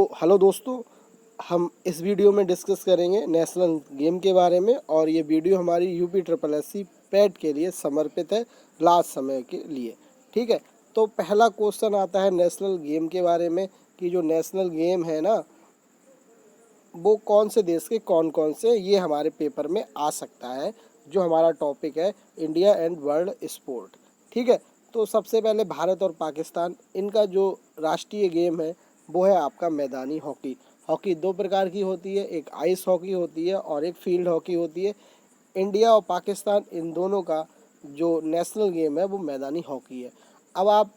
Hello दोस्तों, हम इस वीडियो में डिस्कस करेंगे नेशनल गेम के बारे में। और ये वीडियो हमारी UP triple S C PET के लिए समर्पित है, लास्ट समय के लिए। ठीक है, तो पहला क्वेश्चन आता है नेशनल गेम के बारे में कि जो नेशनल गेम है ना, वो कौन से देश के कौन कौन से, ये हमारे पेपर में आ सकता है। जो हमारा टॉपिक है इंडिया एंड वर्ल्ड स्पोर्ट। ठीक है, तो सबसे पहले भारत और पाकिस्तान, इनका जो राष्ट्रीय गेम है वो है आपका मैदानी हॉकी। हॉकी दो प्रकार की होती है, एक आइस हॉकी होती है और एक फील्ड हॉकी होती है। इंडिया और पाकिस्तान इन दोनों का जो नेशनल गेम है वो मैदानी हॉकी है। अब आप,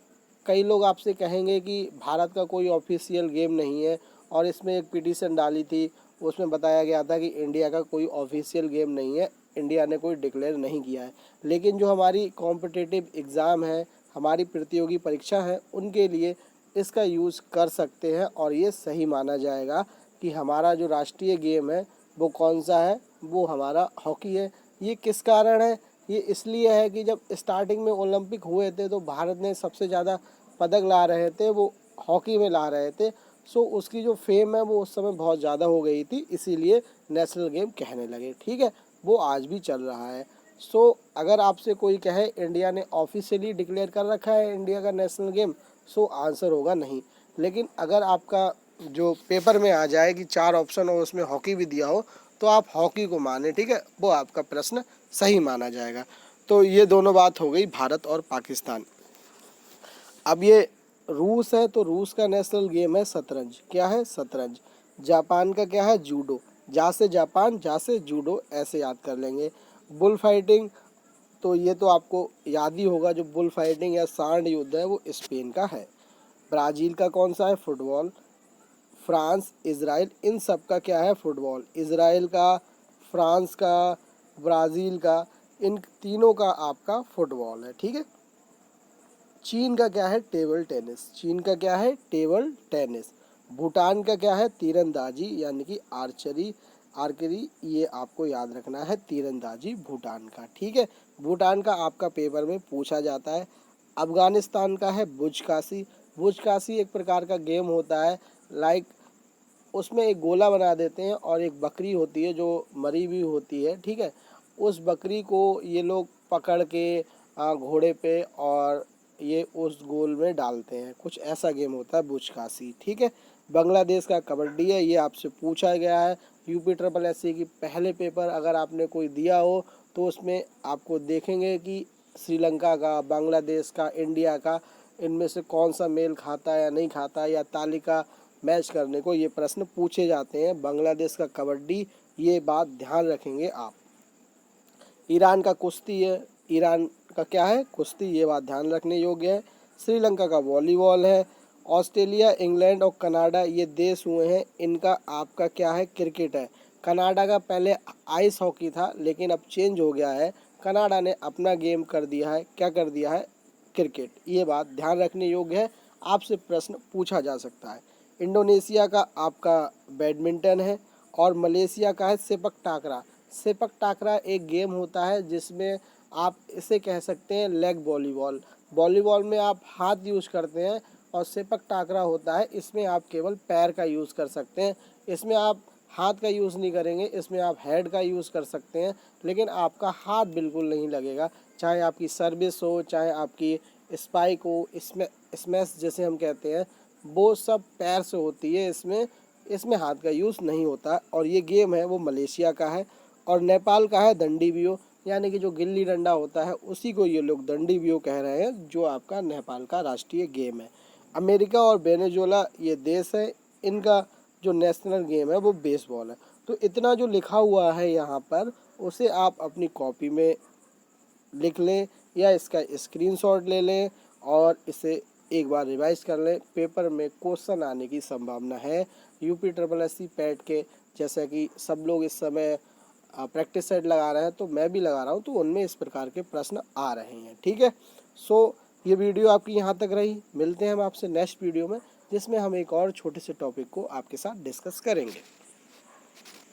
कई लोग आपसे कहेंगे कि भारत का कोई ऑफिशियल गेम नहीं है, और इसमें एक पिटीशन डाली थी, उसमें बताया गया था कि इंडिया का कोई ऑफिशियल गेम नहीं है, इंडिया ने कोई डिक्लेयर नहीं किया है। लेकिन जो हमारी कॉम्पिटिटिव एग्ज़ाम है, हमारी प्रतियोगी परीक्षा है, उनके लिए इसका यूज़ कर सकते हैं और ये सही माना जाएगा कि हमारा जो राष्ट्रीय गेम है वो कौन सा है, वो हमारा हॉकी है। ये किस कारण है? ये इसलिए है कि जब स्टार्टिंग में ओलंपिक हुए थे तो भारत ने सबसे ज़्यादा पदक ला रहे थे, वो हॉकी में ला रहे थे। सो उसकी जो फेम है वो उस समय बहुत ज़्यादा हो गई थी, इसीलिए नेशनल गेम कहने लगे। ठीक है, वो आज भी चल रहा है। सो अगर आपसे कोई कहे इंडिया ने ऑफिशियली डिक्लेयर कर रखा है इंडिया का नेशनल गेम, सो आंसर होगा नहीं। लेकिन अगर आपका जो पेपर में आ जाए कि 4 ऑप्शन और उसमें हॉकी भी दिया हो, तो आप हॉकी को माने। ठीक है, वो आपका प्रश्न सही माना जाएगा। तो ये दोनों बात हो गई भारत और पाकिस्तान। अब ये रूस है, तो रूस का नेशनल गेम है शतरंज। क्या है? शतरंज। जापान का क्या है? जूडो। जा से जापान, जा से जूडो, ऐसे याद कर लेंगे। बुल फाइटिंग, तो ये तो आपको याद ही होगा, जो बुल फाइटिंग या सांड युद्ध है वो स्पेन का है। ब्राज़ील का कौन सा है? फुटबॉल। फ्रांस, इजराइल, इन सब का क्या है? फुटबॉल। इजराइल का, फ्रांस का, ब्राज़ील का, इन तीनों का आपका फुटबॉल है। ठीक है। चीन का क्या है? Table tennis. चीन का क्या है? Table tennis. भूटान का क्या है? तीरंदाजी, यानी कि आर्चरी, आर्करी, ये आपको याद रखना है, तीरंदाजी भूटान का। ठीक है, भूटान का आपका पेपर में पूछा जाता है। अफगानिस्तान का है बुजकाशी। बुजकाशी एक प्रकार का गेम होता है, लाइक उसमें एक गोला बना देते हैं और एक बकरी होती है जो मरी हुई होती है। ठीक है, उस बकरी को ये लोग पकड़ के घोड़े पे और ये उस गोल में डालते हैं, कुछ ऐसा गेम होता है बुजकाशी। ठीक है, बांग्लादेश का कबड्डी है, ये आपसे पूछा गया है यूपी ट्रिपल एस सी की पहले पेपर अगर आपने कोई दिया हो तो उसमें आपको देखेंगे कि श्रीलंका का, बांग्लादेश का, इंडिया का, इनमें से कौन सा मेल खाता है या नहीं खाता, या तालिका मैच करने को ये प्रश्न पूछे जाते हैं। बांग्लादेश का कबड्डी, ये बात ध्यान रखेंगे आप। ईरान का कुश्ती है, ईरान का क्या है? कुश्ती, ये बात ध्यान रखने योग्य है। श्रीलंका का वॉलीबॉल है। ऑस्ट्रेलिया, इंग्लैंड और कनाडा, ये देश हुए हैं, इनका आपका क्या है? क्रिकेट है। कनाडा का पहले आइस हॉकी था, लेकिन अब चेंज हो गया है, कनाडा ने अपना गेम कर दिया है। क्या कर दिया है? क्रिकेट। ये बात ध्यान रखने योग्य है, आपसे प्रश्न पूछा जा सकता है। इंडोनेशिया का आपका बैडमिंटन है और मलेशिया का है सेपक टाकरा। सेपक टाकरा एक गेम होता है जिसमें आप इसे कह सकते हैं लेग वॉलीबॉल। वॉलीबॉल में आप हाथ यूज़ करते हैं और सेपक टाकरा होता है, इसमें आप केवल पैर का यूज़ कर सकते हैं। इसमें आप हाथ का यूज़ नहीं करेंगे, इसमें आप हेड का यूज़ कर सकते हैं, लेकिन आपका हाथ बिल्कुल नहीं लगेगा। चाहे आपकी सर्विस हो, चाहे आपकी स्पाइक हो, इसमें स्मैश जैसे हम कहते हैं, वो सब पैर से होती है। इसमें इसमें हाथ का यूज़ नहीं होता। और ये गेम है वो मलेशिया का है। और नेपाल का है दंडी बियो, यानी कि जो गिल्ली डंडा होता है उसी को ये लोग दंडी बियो कह रहे हैं, जो आपका नेपाल का राष्ट्रीय गेम है। अमेरिका और वेनेजुएला ये देश है, इनका जो नेशनल गेम है वो बेसबॉल है। तो इतना जो लिखा हुआ है यहाँ पर, उसे आप अपनी कॉपी में लिख लें या इसका स्क्रीनशॉट ले लें और इसे एक बार रिवाइज कर लें। पेपर में क्वेश्चन आने की संभावना है UP triple S C PET के। जैसा कि सब लोग इस समय प्रैक्टिस सेट लगा रहे हैं, तो मैं भी लगा रहा हूं, तो उनमें इस प्रकार के प्रश्न आ रहे हैं। ठीक है, सो ये वीडियो आपकी यहाँ तक रही। मिलते हैं हम आपसे नेक्स्ट वीडियो में, जिसमें हम एक और छोटे से टॉपिक को आपके साथ डिस्कस करेंगे।